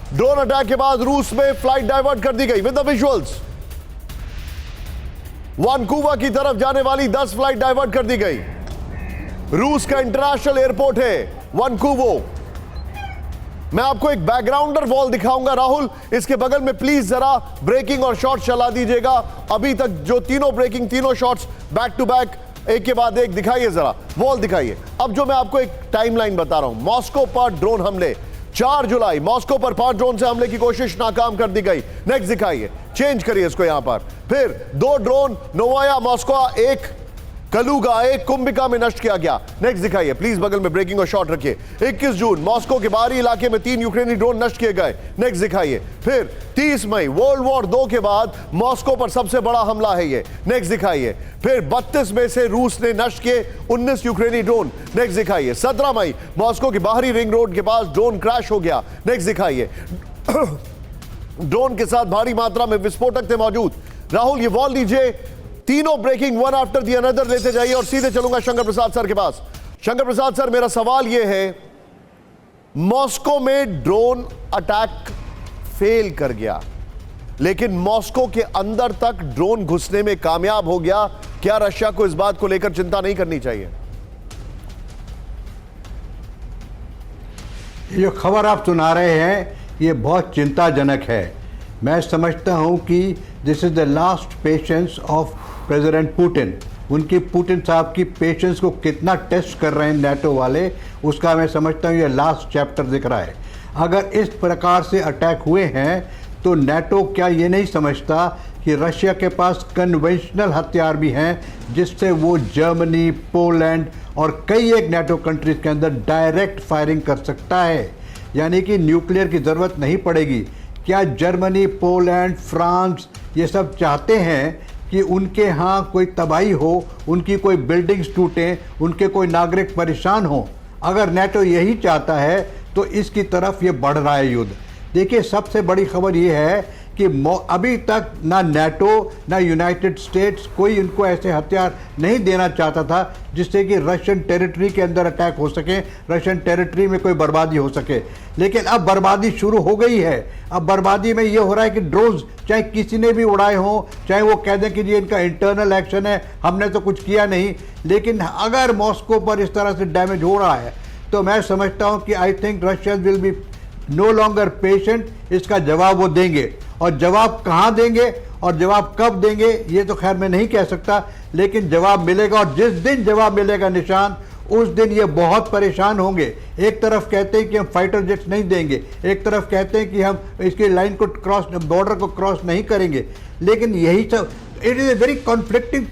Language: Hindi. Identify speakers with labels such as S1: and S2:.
S1: ड्रोन अटैक के बाद रूस में फ्लाइट डाइवर्ट कर दी गई विद द विजुअल्स। वानकूवर की तरफ जाने वाली 10 फ्लाइट डाइवर्ट कर दी गई। रूस का इंटरनेशनल एयरपोर्ट है वानकूवर। मैं आपको एक बैकग्राउंडर वॉल दिखाऊंगा राहुल, इसके बगल में प्लीज जरा ब्रेकिंग और शॉट चला दीजिएगा। अभी तक जो तीनों ब्रेकिंग, तीनों शॉट्स बैक टू बैक, एक के बाद एक दिखाइए, जरा वॉल दिखाइए। अब जो मैं आपको एक टाइमलाइन बता रहा हूं, मॉस्को पर ड्रोन हमले 4 जुलाई, मॉस्को पर 5 ड्रोन से हमले की कोशिश नाकाम कर दी गई। नेक्स्ट दिखाइए, चेंज करिए इसको यहां पर। फिर 2 ड्रोन नोवाया मॉस्को, एक कलुगा, एक कुंभिका में नष्ट किया गया। नेक्स्ट दिखाइए प्लीज, बगल में ब्रेकिंग और शॉट रखिए। 21 जून मॉस्को के बाहरी इलाके में 3 यूक्रेनी ड्रोन नष्ट किए गए। नेक्स्ट दिखाइए। फिर 30 मई, वर्ल्ड वॉर 2 के बाद मॉस्को पर सबसे बड़ा हमला है ये। नेक्स्ट दिखाइए। फिर 32 में से रूस ने नष्ट किए 19 यूक्रेनी ड्रोन। नेक्स्ट दिखाइए। 17 मई मॉस्को की बाहरी रिंग रोड के पास ड्रोन क्रैश हो गया। नेक्स्ट दिखाइए। ड्रोन के साथ भारी मात्रा में विस्फोटक थे मौजूद। राहुल ये वॉल लीजिए, तीनों breaking one after the another लेते जाइए और सीधे चलूंगा शंकर प्रसाद सर के पास। शंकर प्रसाद सर, मेरा सवाल यह है, मॉस्को में ड्रोन अटैक फेल कर गया, लेकिन मॉस्को के अंदर तक ड्रोन घुसने में कामयाब हो गया। क्या रशिया को इस बात को लेकर चिंता नहीं करनी चाहिए?
S2: ये जो खबर आप सुना रहे हैं ये बहुत चिंताजनक है। मैं समझता हूं कि this is the last patience of president Putin. उनकी पुतिन साहब की पेशेंस को कितना टेस्ट कर रहे हैं नेटो वाले, उसका मैं समझता हूँ ये लास्ट चैप्टर दिख रहा है। अगर इस प्रकार से अटैक हुए हैं तो नेटो क्या ये नहीं समझता कि रशिया के पास कन्वेंशनल हथियार भी हैं जिससे वो जर्मनी, पोलैंड और कई एक नेटो कंट्रीज के अंदर डायरेक्ट फायरिंग कर सकता है, यानी कि न्यूक्लियर की ज़रूरत नहीं पड़ेगी। क्या जर्मनी, पोलैंड, फ्रांस ये सब चाहते हैं कि उनके यहाँ कोई तबाही हो, उनकी कोई बिल्डिंग्स टूटें, उनके कोई नागरिक परेशान हो? अगर नेटो यही चाहता है तो इसकी तरफ ये बढ़ रहा है युद्ध। देखिए, सबसे बड़ी खबर ये है कि अभी तक ना नेटो ना यूनाइटेड स्टेट्स कोई उनको ऐसे हथियार नहीं देना चाहता था जिससे कि रशियन टेरिटरी के अंदर अटैक हो सके, रशियन टेरिटरी में कोई बर्बादी हो सके। लेकिन अब बर्बादी शुरू हो गई है। अब बर्बादी में ये हो रहा है कि ड्रोन्स चाहे किसी ने भी उड़ाए हों, चाहे वो कह दें कि जी इनका इंटरनल एक्शन है, हमने तो कुछ किया नहीं, लेकिन अगर मॉस्को पर इस तरह से डैमेज हो रहा है तो मैं समझता हूँ कि I think Russians will be no longer patient. इसका जवाब वो देंगे, और जवाब कहाँ देंगे और जवाब कब देंगे ये तो खैर मैं नहीं कह सकता, लेकिन जवाब मिलेगा। और जिस दिन जवाब मिलेगा निशान, उस दिन ये बहुत परेशान होंगे। एक तरफ कहते हैं कि हम फाइटर जेट्स नहीं देंगे, एक तरफ कहते हैं कि हम इसकी लाइन को क्रॉस, बॉर्डर को क्रॉस नहीं करेंगे, लेकिन यही सब, it is a very conflicting